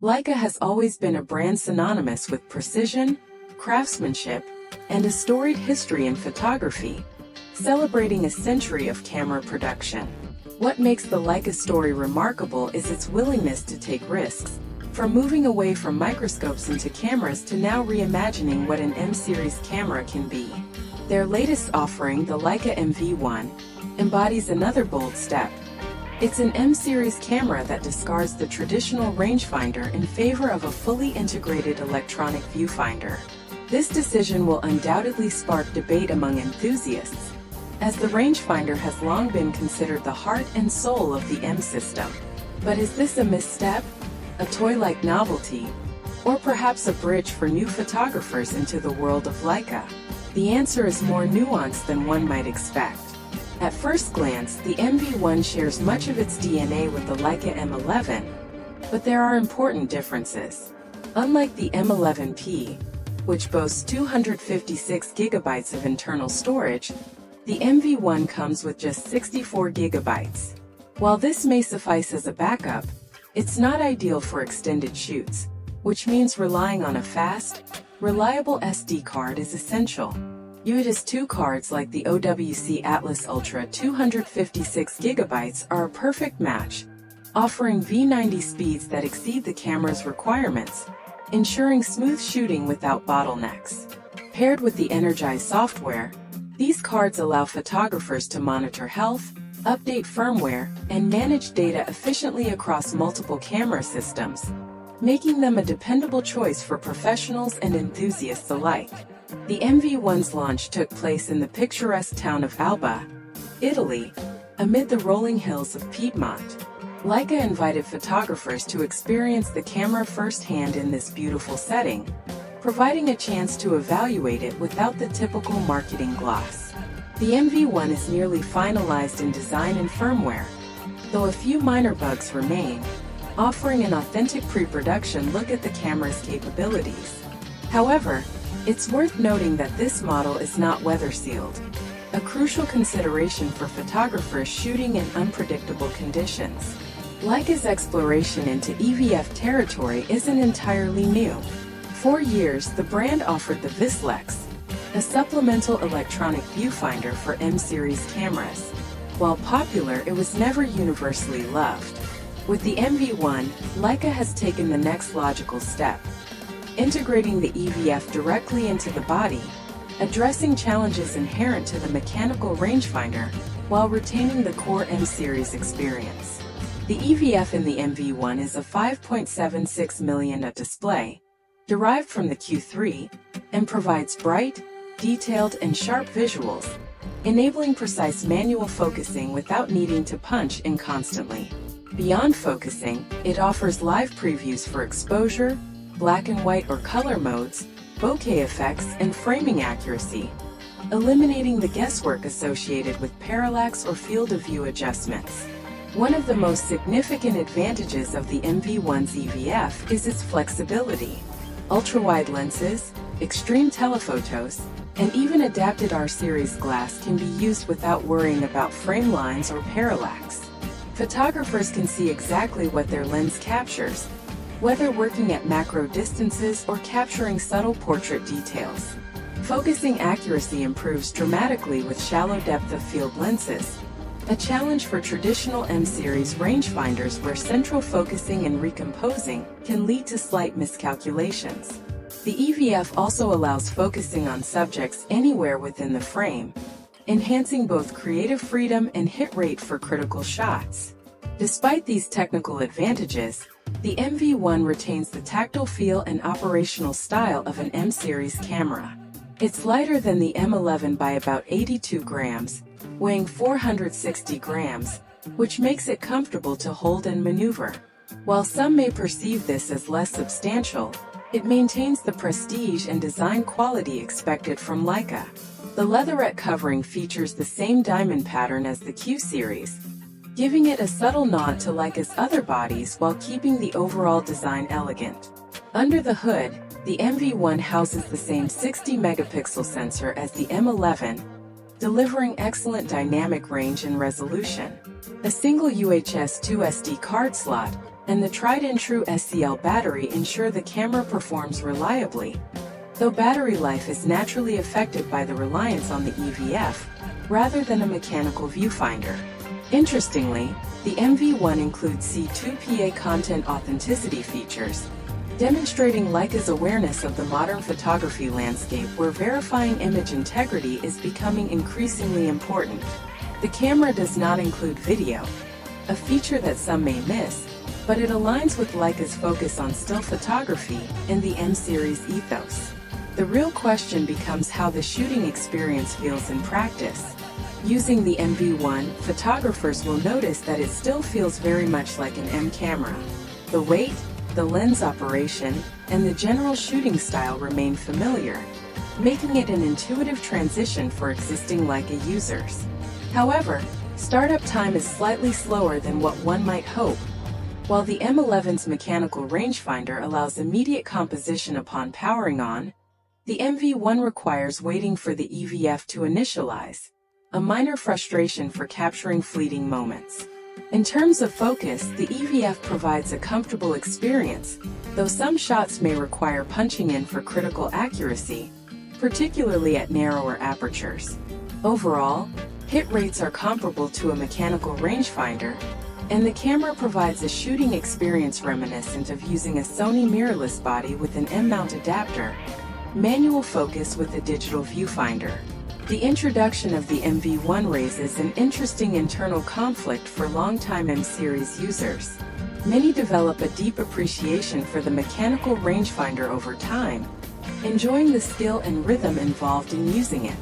Leica has always been a brand synonymous with precision, craftsmanship, and a storied history in photography, celebrating a century of camera production. What makes the Leica story remarkable is its willingness to take risks, from moving away from microscopes into cameras to now reimagining what an M-series camera can be. Their latest offering, the Leica MV1, embodies another bold step. It's an M-series camera that discards the traditional rangefinder in favor of a fully integrated electronic viewfinder. This decision will undoubtedly spark debate among enthusiasts, as the rangefinder has long been considered the heart and soul of the M system. But is this a misstep, a toy-like novelty, or perhaps a bridge for new photographers into the world of Leica? The answer is more nuanced than one might expect. At first glance, the MV1 shares much of its DNA with the Leica M11, but there are important differences. Unlike the M11P, which boasts 256 GB of internal storage, the MV1 comes with just 64 GB. While this may suffice as a backup, it's not ideal for extended shoots, which means relying on a fast, reliable SD card is essential. UADS2 cards like the OWC Atlas Ultra 256 GB are a perfect match, offering V90 speeds that exceed the camera's requirements, ensuring smooth shooting without bottlenecks. Paired with the Energize software, these cards allow photographers to monitor health, update firmware, and manage data efficiently across multiple camera systems, making them a dependable choice for professionals and enthusiasts alike. The MV1's launch took place in the picturesque town of Alba, Italy, amid the rolling hills of Piedmont. Leica invited photographers to experience the camera firsthand in this beautiful setting, providing a chance to evaluate it without the typical marketing gloss. The MV1 is nearly finalized in design and firmware, though a few minor bugs remain, offering an authentic pre-production look at the camera's capabilities. However, it's worth noting that this model is not weather-sealed, a crucial consideration for photographers shooting in unpredictable conditions. Leica's exploration into EVF territory isn't entirely new. For years, the brand offered the Vislex, a supplemental electronic viewfinder for M-series cameras. While popular, it was never universally loved. With the MV1, Leica has taken the next logical step, integrating the EVF directly into the body, addressing challenges inherent to the mechanical rangefinder while retaining the core M-series experience. The EVF in the MV1 is a 5.76 mm display, derived from the Q3, and provides bright, detailed, and sharp visuals, enabling precise manual focusing without needing to punch in constantly. Beyond focusing, it offers live previews for exposure, black and white or color modes, bokeh effects, and framing accuracy, eliminating the guesswork associated with parallax or field of view adjustments. One of the most significant advantages of the MV1's EVF is its flexibility. Ultra-wide lenses, extreme telephotos, and even adapted R-series glass can be used without worrying about frame lines or parallax. Photographers can see exactly what their lens captures, whether working at macro distances or capturing subtle portrait details. Focusing accuracy improves dramatically with shallow depth of field lenses, a challenge for traditional M-series rangefinders where central focusing and recomposing can lead to slight miscalculations. The EVF also allows focusing on subjects anywhere within the frame, enhancing both creative freedom and hit rate for critical shots. Despite these technical advantages, the MV1 retains the tactile feel and operational style of an M-series camera. It's lighter than the M11 by about 82 grams, weighing 460 grams, which makes it comfortable to hold and maneuver. While some may perceive this as less substantial, it maintains the prestige and design quality expected from Leica. The leatherette covering features the same diamond pattern as the Q series, giving it a subtle nod to Leica's other bodies while keeping the overall design elegant. Under the hood, the MV1 houses the same 60-megapixel sensor as the M11, delivering excellent dynamic range and resolution. A single UHS-2 SD card slot, and the tried-and-true SCL battery ensure the camera performs reliably, though battery life is naturally affected by the reliance on the EVF, rather than a mechanical viewfinder. Interestingly, the MV1 includes C2PA content authenticity features, demonstrating Leica's awareness of the modern photography landscape where verifying image integrity is becoming increasingly important. The camera does not include video, a feature that some may miss, but it aligns with Leica's focus on still photography and the M-series ethos. The real question becomes how the shooting experience feels in practice. Using the MV1, photographers will notice that it still feels very much like an M camera. The weight, the lens operation, and the general shooting style remain familiar, making it an intuitive transition for existing Leica users. However, startup time is slightly slower than what one might hope. While the M11's mechanical rangefinder allows immediate composition upon powering on, the MV1 requires waiting for the EVF to initialize, a minor frustration for capturing fleeting moments. In terms of focus, the EVF provides a comfortable experience, though some shots may require punching in for critical accuracy, particularly at narrower apertures. Overall, hit rates are comparable to a mechanical rangefinder, and the camera provides a shooting experience reminiscent of using a Sony mirrorless body with an M-mount adapter, manual focus with a digital viewfinder. The introduction of the MV1 raises an interesting internal conflict for longtime M-series users. Many develop a deep appreciation for the mechanical rangefinder over time, enjoying the skill and rhythm involved in using it.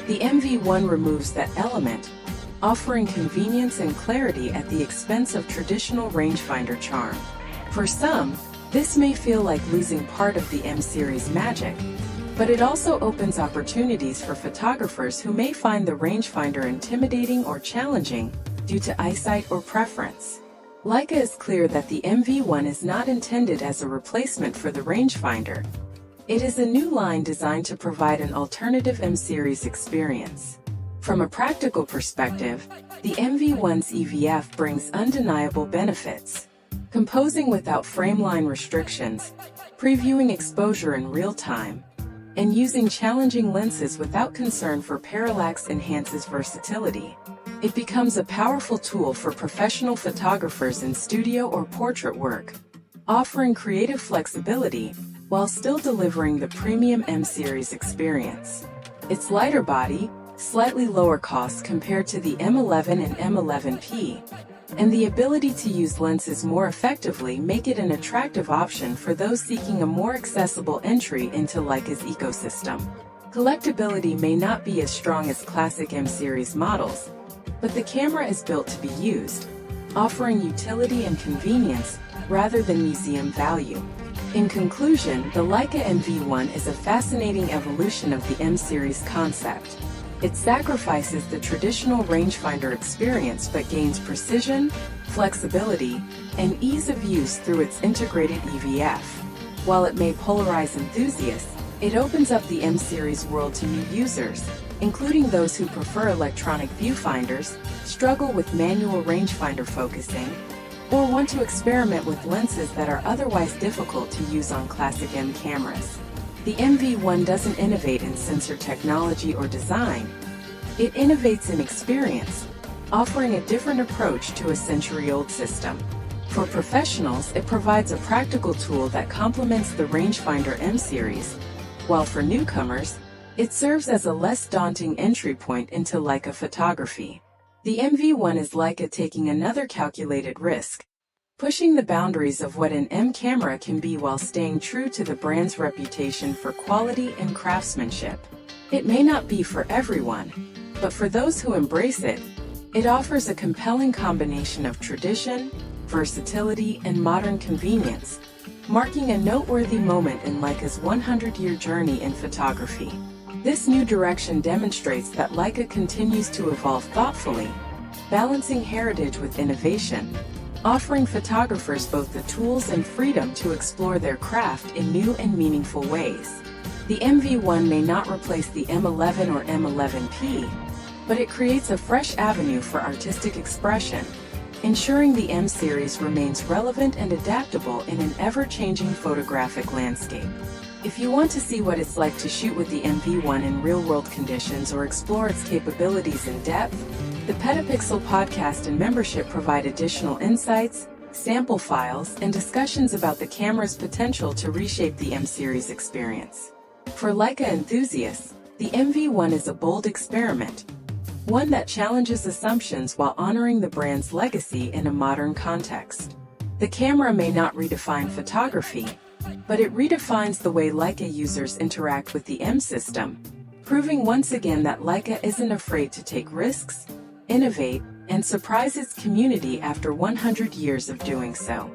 The MV1 removes that element, offering convenience and clarity at the expense of traditional rangefinder charm. For some, this may feel like losing part of the M-series magic, but it also opens opportunities for photographers who may find the rangefinder intimidating or challenging due to eyesight or preference. Leica is clear that the MV1 is not intended as a replacement for the rangefinder. It is a new line designed to provide an alternative M-series experience. From a practical perspective, the MV1's EVF brings undeniable benefits. Composing without frameline restrictions, previewing exposure in real time, and using challenging lenses without concern for parallax enhances versatility. It becomes a powerful tool for professional photographers in studio or portrait work, offering creative flexibility while still delivering the premium M-series experience. Its lighter body, slightly lower cost compared to the M11 and M11P, and the ability to use lenses more effectively make it an attractive option for those seeking a more accessible entry into Leica's ecosystem. Collectability may not be as strong as classic M-series models, but the camera is built to be used, offering utility and convenience rather than museum value. In conclusion, the Leica MV1 is a fascinating evolution of the M-series concept. It sacrifices the traditional rangefinder experience but gains precision, flexibility, and ease of use through its integrated EVF. While it may polarize enthusiasts, it opens up the M-series world to new users, including those who prefer electronic viewfinders, struggle with manual rangefinder focusing, or want to experiment with lenses that are otherwise difficult to use on classic M cameras. The MV1 doesn't innovate in sensor technology or design. It innovates in experience, offering a different approach to a century-old system. For professionals, it provides a practical tool that complements the rangefinder M-series, while for newcomers, it serves as a less daunting entry point into Leica photography. The MV1 is Leica taking another calculated risk, pushing the boundaries of what an M camera can be while staying true to the brand's reputation for quality and craftsmanship. It may not be for everyone, but for those who embrace it, it offers a compelling combination of tradition, versatility, and modern convenience, marking a noteworthy moment in Leica's 100-year journey in photography. This new direction demonstrates that Leica continues to evolve thoughtfully, balancing heritage with innovation, offering photographers both the tools and freedom to explore their craft in new and meaningful ways. The MV1 may not replace the M11 or M11P, but it creates a fresh avenue for artistic expression, ensuring the M series remains relevant and adaptable in an ever-changing photographic landscape. If you want to see what it's like to shoot with the MV1 in real-world conditions or explore its capabilities in depth, the Petapixel podcast and membership provide additional insights, sample files, and discussions about the camera's potential to reshape the M series experience. For Leica enthusiasts, the MV1 is a bold experiment, one that challenges assumptions while honoring the brand's legacy in a modern context. The camera may not redefine photography, but it redefines the way Leica users interact with the M system, proving once again that Leica isn't afraid to take risks, innovate, and surprise its community after 100 years of doing so.